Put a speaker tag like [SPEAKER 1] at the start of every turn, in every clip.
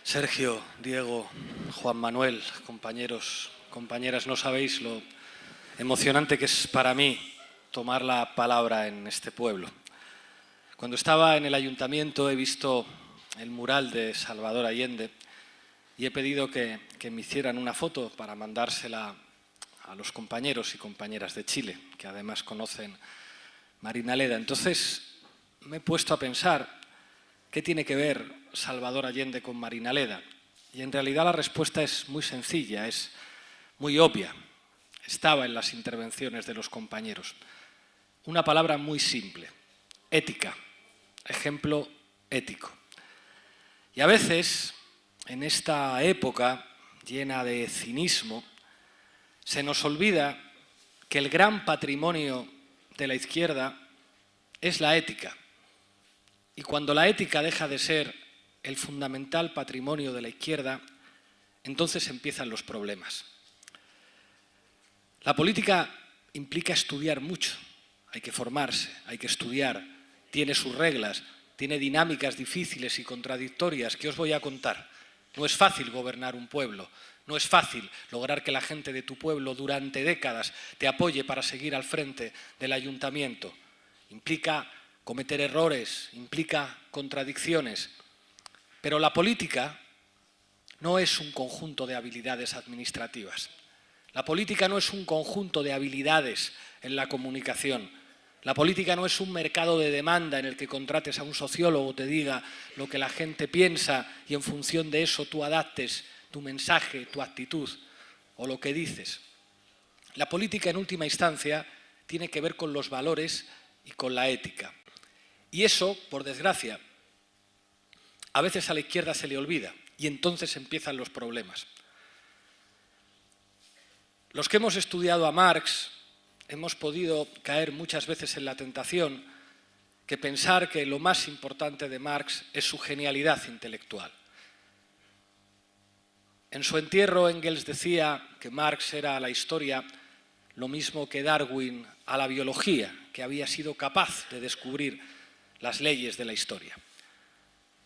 [SPEAKER 1] Sergio, Diego, Juan Manuel, compañeros, compañeras, no sabéis lo emocionante que es para mí tomar la palabra en este pueblo. Cuando estaba en el ayuntamiento he visto el mural de Salvador Allende y he pedido que me hicieran una foto para mandársela a los compañeros y compañeras de Chile, que además conocen Marina Leda. Entonces me he puesto a pensar qué tiene que ver Salvador Allende con Marina Leda. Y en realidad la respuesta es muy sencilla, es muy obvia. Estaba en las intervenciones de los compañeros. Una palabra muy simple, ética, ejemplo ético. Y a veces, en esta época llena de cinismo, se nos olvida que el gran patrimonio de la izquierda es la ética. Y cuando la ética deja de ser el fundamental patrimonio de la izquierda, entonces empiezan los problemas. La política implica estudiar mucho, hay que formarse, hay que estudiar, tiene sus reglas, tiene dinámicas difíciles y contradictorias que os voy a contar. No es fácil gobernar un pueblo, no es fácil lograr que la gente de tu pueblo durante décadas te apoye para seguir al frente del ayuntamiento. Implica cometer errores, implica contradicciones. Pero la política no es un conjunto de habilidades administrativas. La política no es un conjunto de habilidades en la comunicación. La política no es un mercado de demanda en el que contrates a un sociólogo, te diga lo que la gente piensa y en función de eso tú adaptes tu mensaje, tu actitud o lo que dices. La política en última instancia tiene que ver con los valores y con la ética. Y eso, por desgracia, a veces a la izquierda se le olvida y entonces empiezan los problemas. Los que hemos estudiado a Marx hemos podido caer muchas veces en la tentación que pensar que lo más importante de Marx es su genialidad intelectual. En su entierro, Engels decía que Marx era a la historia lo mismo que Darwin a la biología, que había sido capaz de descubrir las leyes de la historia.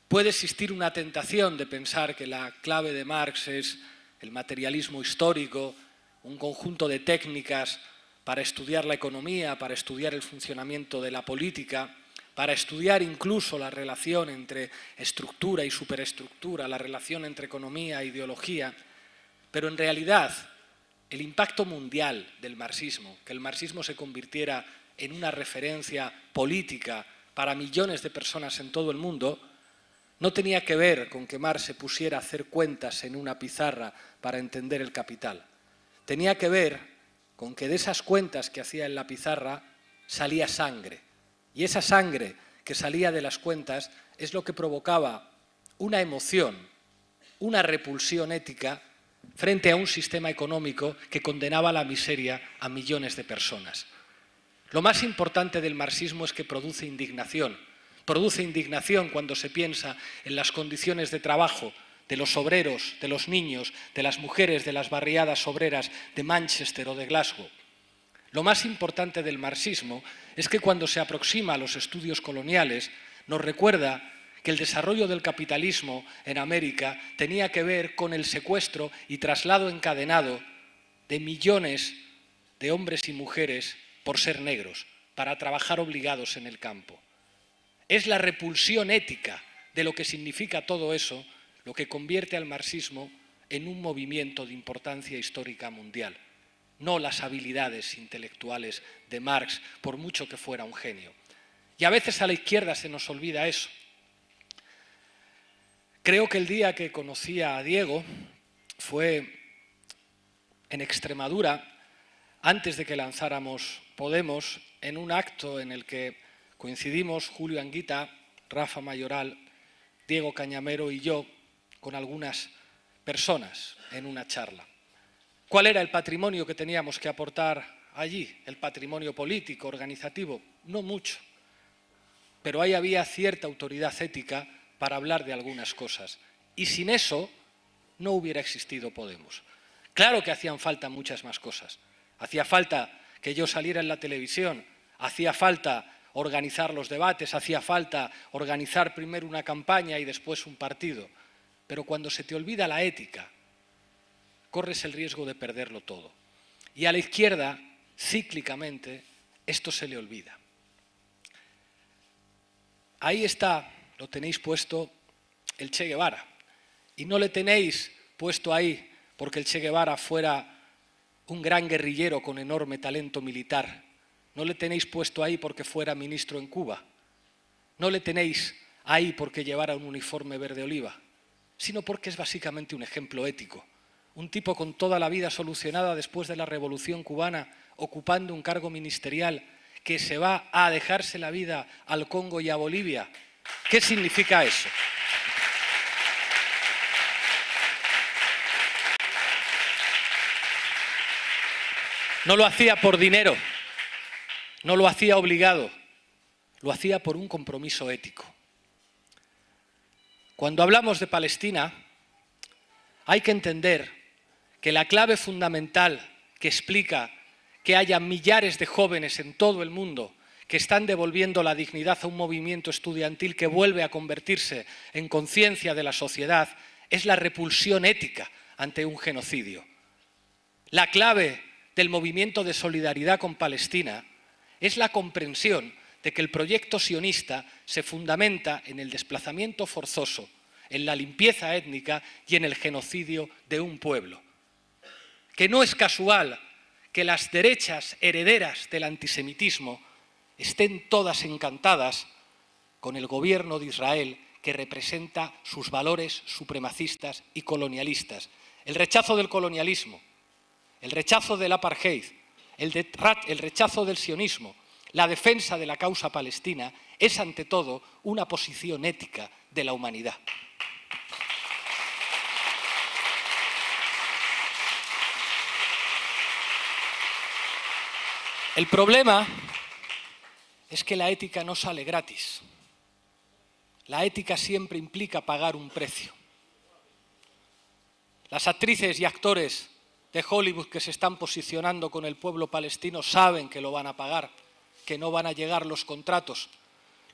[SPEAKER 1] Puede existir una tentación de pensar que la clave de Marx es el materialismo histórico, un conjunto de técnicas para estudiar la economía, para estudiar el funcionamiento de la política, para estudiar incluso la relación entre estructura y superestructura, la relación entre economía e ideología, pero en realidad el impacto mundial del marxismo, que el marxismo se convirtiera en una referencia política para millones de personas en todo el mundo, no tenía que ver con que Marx se pusiera a hacer cuentas en una pizarra para entender el capital. Tenía que ver con que de esas cuentas que hacía en la pizarra salía sangre. Y esa sangre que salía de las cuentas es lo que provocaba una emoción, una repulsión ética frente a un sistema económico que condenaba a la miseria a millones de personas. Lo más importante del marxismo es que produce indignación. Produce indignación cuando se piensa en las condiciones de trabajo de los obreros, de los niños, de las mujeres de las barriadas obreras de Manchester o de Glasgow. Lo más importante del marxismo es que cuando se aproxima a los estudios coloniales nos recuerda que el desarrollo del capitalismo en América tenía que ver con el secuestro y traslado encadenado de millones de hombres y mujeres por ser negros, para trabajar obligados en el campo. Es la repulsión ética de lo que significa todo eso lo que convierte al marxismo en un movimiento de importancia histórica mundial, no las habilidades intelectuales de Marx, por mucho que fuera un genio. Y a veces a la izquierda se nos olvida eso. Creo que el día que conocí a Diego fue en Extremadura, antes de que lanzáramos Podemos, en un acto en el que coincidimos Julio Anguita, Rafa Mayoral, Diego Cañamero y yo con algunas personas en una charla. ¿Cuál era el patrimonio que teníamos que aportar allí? El patrimonio político, organizativo, no mucho. Pero ahí había cierta autoridad ética para hablar de algunas cosas. Y sin eso no hubiera existido Podemos. Claro que hacían falta muchas más cosas. Hacía falta que yo saliera en la televisión, hacía falta organizar los debates, hacía falta organizar primero una campaña y después un partido. pero cuando se te olvida la ética, corres el riesgo de perderlo todo. Y a la izquierda, cíclicamente, esto se le olvida. Ahí está, lo tenéis puesto, el Che Guevara. Y no le tenéis puesto ahí porque el Che Guevara fuera un gran guerrillero con enorme talento militar. No le tenéis puesto ahí porque fuera ministro en Cuba. No le tenéis ahí porque llevara un uniforme verde oliva, sino porque es básicamente un ejemplo ético. Un tipo con toda la vida solucionada después de la Revolución Cubana, ocupando un cargo ministerial, que se va a dejarse la vida al Congo y a Bolivia. ¿Qué significa eso? No lo hacía por dinero, no lo hacía obligado, lo hacía por un compromiso ético. Cuando hablamos de Palestina, hay que entender que la clave fundamental que explica que haya millares de jóvenes en todo el mundo que están devolviendo la dignidad a un movimiento estudiantil que vuelve a convertirse en conciencia de la sociedad es la repulsión ética ante un genocidio. La clave del movimiento de solidaridad con Palestina es la comprensión de que el proyecto sionista se fundamenta en el desplazamiento forzoso, en la limpieza étnica y en el genocidio de un pueblo. Que no es casual que las derechas herederas del antisemitismo estén todas encantadas con el gobierno de Israel, que representa sus valores supremacistas y colonialistas. El rechazo del colonialismo, el rechazo del apartheid, el rechazo del sionismo, la defensa de la causa palestina es ante todo una posición ética de la humanidad. El problema es que la ética no sale gratis. La ética siempre implica pagar un precio. Las actrices y actores de Hollywood que se están posicionando con el pueblo palestino saben que lo van a pagar, que no van a llegar los contratos.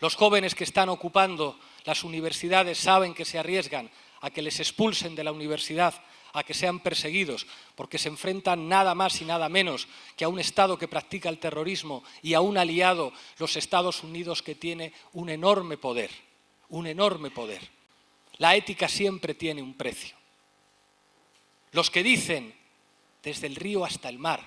[SPEAKER 1] Los jóvenes que están ocupando las universidades saben que se arriesgan a que les expulsen de la universidad, a que sean perseguidos, porque se enfrentan nada más y nada menos que a un Estado que practica el terrorismo y a un aliado, los Estados Unidos, que tiene un enorme poder, un enorme poder. La ética siempre tiene un precio. Los que dicen, desde el río hasta el mar,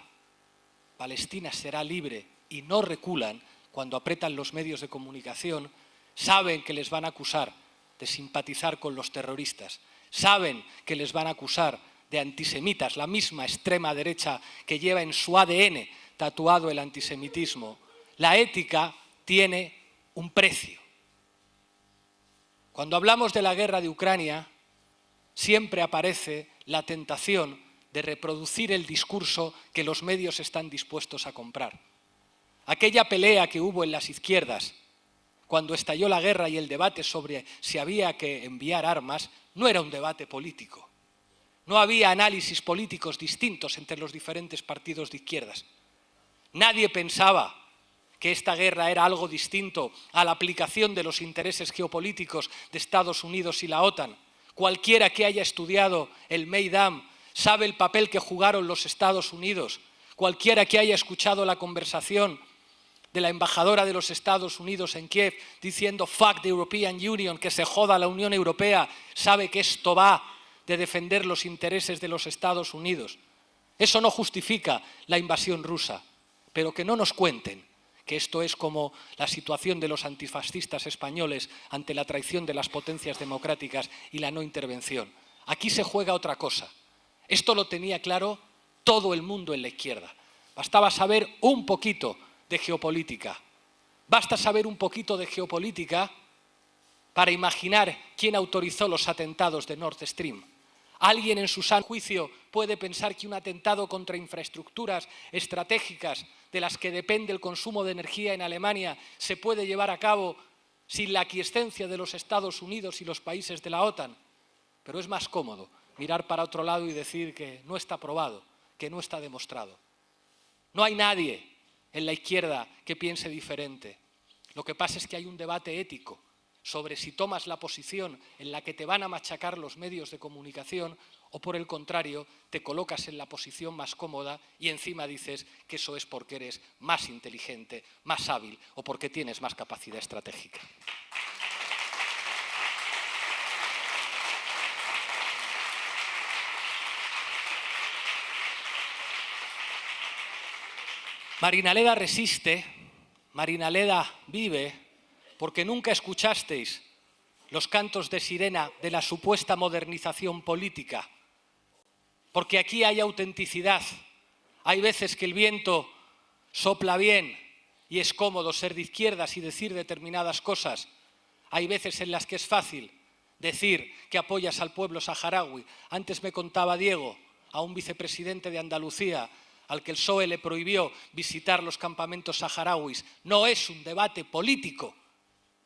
[SPEAKER 1] Palestina será libre, y no reculan cuando apretan los medios de comunicación, saben que les van a acusar de simpatizar con los terroristas, saben que les van a acusar de antisemitas, la misma extrema derecha que lleva en su ADN tatuado el antisemitismo. La ética tiene un precio. Cuando hablamos de la guerra de Ucrania, siempre aparece la tentación de reproducir el discurso que los medios están dispuestos a comprar. Aquella pelea que hubo en las izquierdas, cuando estalló la guerra y el debate sobre si había que enviar armas, no era un debate político. No había análisis políticos distintos entre los diferentes partidos de izquierdas. Nadie pensaba que esta guerra era algo distinto a la aplicación de los intereses geopolíticos de Estados Unidos y la OTAN. Cualquiera que haya estudiado el Meidam sabe el papel que jugaron los Estados Unidos. Cualquiera que haya escuchado la conversación de la embajadora de los Estados Unidos en Kiev diciendo "fuck the European Union", que se joda la Unión Europea, sabe que esto va de defender los intereses de los Estados Unidos. Eso no justifica la invasión rusa, pero que no nos cuenten que esto es como la situación de los antifascistas españoles ante la traición de las potencias democráticas y la no intervención. Aquí se juega otra cosa. Esto lo tenía claro todo el mundo en la izquierda. Bastaba saber un poquito de geopolítica. Basta saber un poquito de geopolítica para imaginar quién autorizó los atentados de Nord Stream. ¿Alguien en su sano juicio puede pensar que un atentado contra infraestructuras estratégicas de las que depende el consumo de energía en Alemania se puede llevar a cabo sin la aquiescencia de los Estados Unidos y los países de la OTAN? Pero es más cómodo mirar para otro lado y decir que no está probado, que no está demostrado. No hay nadie en la izquierda que piense diferente. Lo que pasa es que hay un debate ético sobre si tomas la posición en la que te van a machacar los medios de comunicación o, por el contrario, te colocas en la posición más cómoda y encima dices que eso es porque eres más inteligente, más hábil o porque tienes más capacidad estratégica. Marinaleda resiste, Marinaleda vive, porque nunca escuchasteis los cantos de sirena de la supuesta modernización política, porque aquí hay autenticidad. Hay veces que el viento sopla bien y es cómodo ser de izquierdas y decir determinadas cosas. Hay veces en las que es fácil decir que apoyas al pueblo saharaui. Antes me contaba Diego, a un vicepresidente de Andalucía, al que el PSOE le prohibió visitar los campamentos saharauis. No es un debate político.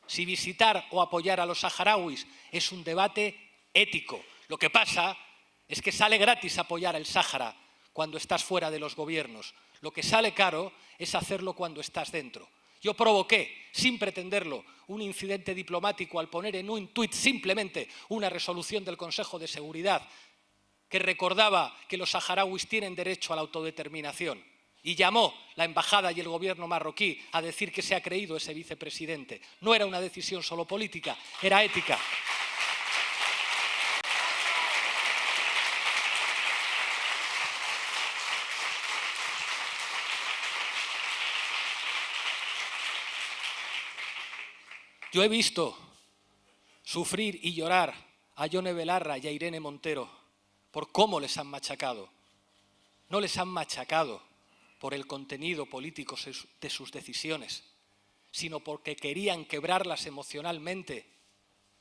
[SPEAKER 1] Si visitar o apoyar a los saharauis es un debate ético. Lo que pasa es que sale gratis apoyar al Sáhara cuando estás fuera de los gobiernos. Lo que sale caro es hacerlo cuando estás dentro. Yo provoqué, sin pretenderlo, un incidente diplomático al poner en un tuit simplemente una resolución del Consejo de Seguridad que recordaba que los saharauis tienen derecho a la autodeterminación. Y llamó la embajada y el gobierno marroquí a decir que se ha creído ese vicepresidente. No era una decisión solo política, era ética. Yo he visto sufrir y llorar a Yone Belarra y a Irene Montero por cómo les han machacado. No les han machacado por el contenido político de sus decisiones, sino porque querían quebrarlas emocionalmente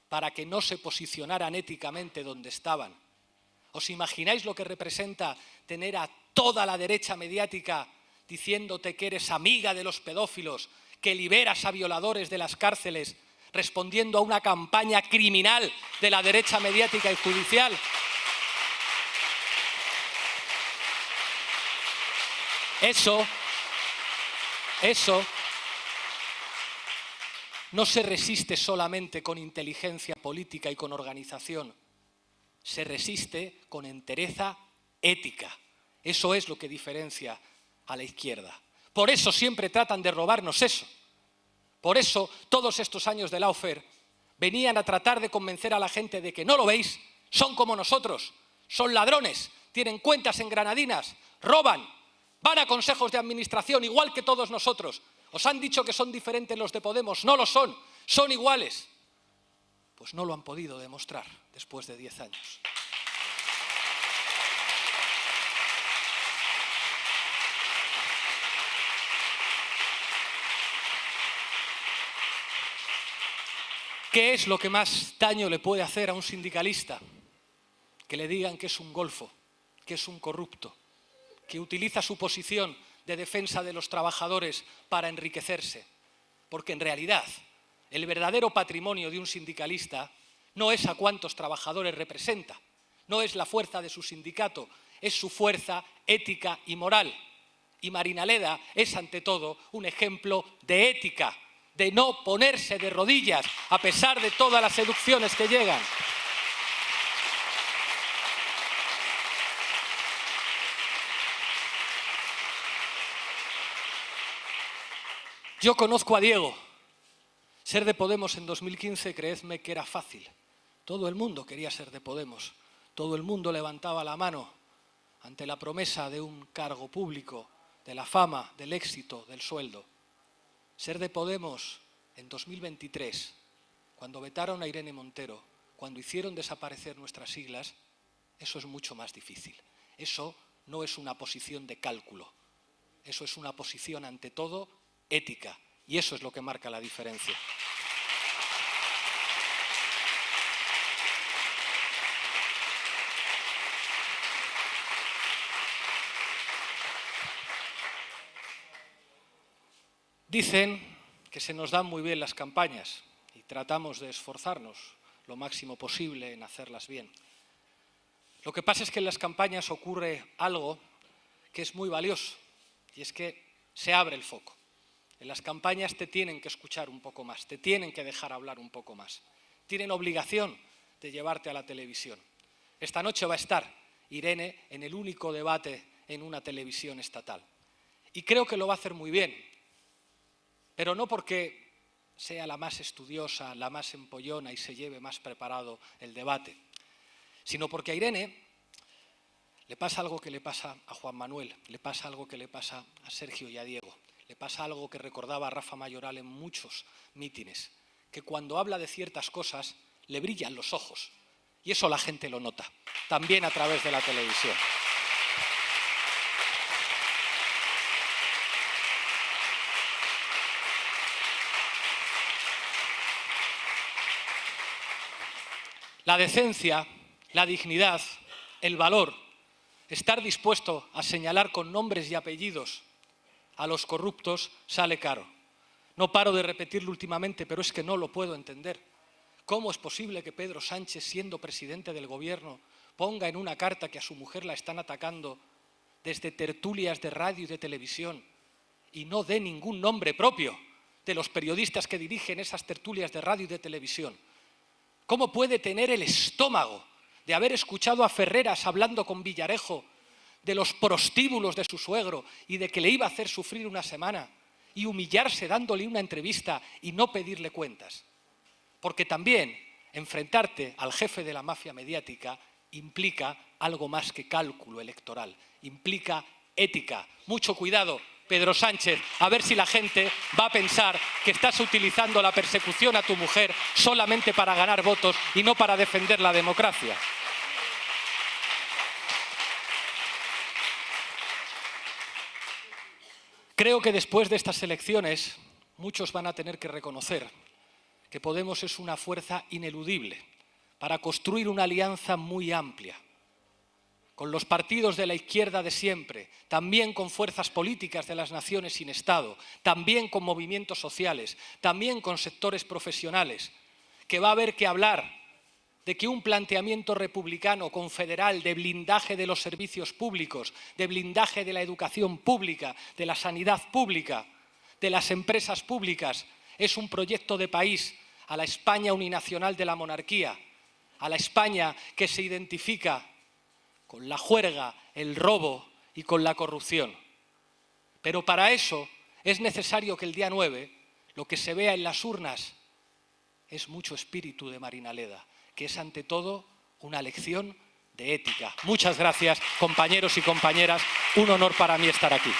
[SPEAKER 1] para que no se posicionaran éticamente donde estaban. ¿Os imagináis lo que representa tener a toda la derecha mediática diciéndote que eres amiga de los pedófilos, que liberas a violadores de las cárceles, respondiendo a una campaña criminal de la derecha mediática y judicial? Eso no se resiste solamente con inteligencia política y con organización, se resiste con entereza ética. Eso es lo que diferencia a la izquierda. Por eso siempre tratan de robarnos eso. Por eso todos estos años de Lawfare venían a tratar de convencer a la gente de que no lo veis, son como nosotros, son ladrones, tienen cuentas en Granadinas, roban, van a consejos de administración igual que todos nosotros. Os han dicho que son diferentes los de Podemos, no lo son, son iguales. Pues no lo han podido demostrar después de 10 años. ¿Qué es lo que más daño le puede hacer a un sindicalista? Que le digan que es un golfo, que es un corrupto, que utiliza su posición de defensa de los trabajadores para enriquecerse. Porque en realidad el verdadero patrimonio de un sindicalista no es a cuántos trabajadores representa, no es la fuerza de su sindicato, es su fuerza ética y moral. Y Marinaleda es ante todo un ejemplo de ética, de no ponerse de rodillas a pesar de todas las seducciones que llegan. Yo conozco a Diego. Ser de Podemos en 2015, creedme que era fácil. Todo el mundo quería ser de Podemos. Todo el mundo levantaba la mano ante la promesa de un cargo público, de la fama, del éxito, del sueldo. Ser de Podemos en 2023, cuando vetaron a Irene Montero, cuando hicieron desaparecer nuestras siglas, eso es mucho más difícil. Eso no es una posición de cálculo. Eso es una posición, ante todo, ética. Y eso es lo que marca la diferencia. Dicen que se nos dan muy bien las campañas y tratamos de esforzarnos lo máximo posible en hacerlas bien. Lo que pasa es que en las campañas ocurre algo que es muy valioso y es que se abre el foco. En las campañas te tienen que escuchar un poco más, te tienen que dejar hablar un poco más. Tienen obligación de llevarte a la televisión. Esta noche va a estar Irene en el único debate en una televisión estatal. Y creo que lo va a hacer muy bien, pero no porque sea la más estudiosa, la más empollona y se lleve más preparado el debate, sino porque a Irene le pasa algo que le pasa a Juan Manuel, le pasa algo que le pasa a Sergio y a Diego, le pasa algo que recordaba a Rafa Mayoral en muchos mítines, que cuando habla de ciertas cosas le brillan los ojos, y eso la gente lo nota, también a través de la televisión. La decencia, la dignidad, el valor, estar dispuesto a señalar con nombres y apellidos a los corruptos sale caro. No paro de repetirlo últimamente, pero es que no lo puedo entender. ¿Cómo es posible que Pedro Sánchez, siendo presidente del gobierno, ponga en una carta que a su mujer la están atacando desde tertulias de radio y de televisión y no dé ningún nombre propio de los periodistas que dirigen esas tertulias de radio y de televisión? ¿Cómo puede tener el estómago de haber escuchado a Ferreras hablando con Villarejo de los prostíbulos de su suegro y de que le iba a hacer sufrir una semana y humillarse dándole una entrevista y no pedirle cuentas? Porque también enfrentarte al jefe de la mafia mediática implica algo más que cálculo electoral, implica ética. Mucho cuidado, Pedro Sánchez, a ver si la gente va a pensar que estás utilizando la persecución a tu mujer solamente para ganar votos y no para defender la democracia. Creo que después de estas elecciones muchos van a tener que reconocer que Podemos es una fuerza ineludible para construir una alianza muy amplia con los partidos de la izquierda de siempre, también con fuerzas políticas de las naciones sin Estado, también con movimientos sociales, también con sectores profesionales, que va a haber que hablar de que un planteamiento republicano confederal de blindaje de los servicios públicos, de blindaje de la educación pública, de la sanidad pública, de las empresas públicas, es un proyecto de país a la España uninacional de la monarquía, a la España que se identifica con la juerga, el robo y con la corrupción. Pero para eso es necesario que el día 9 lo que se vea en las urnas es mucho espíritu de Marina Leda, que es ante todo una lección de ética. Muchas gracias, compañeros y compañeras. Un honor para mí estar aquí.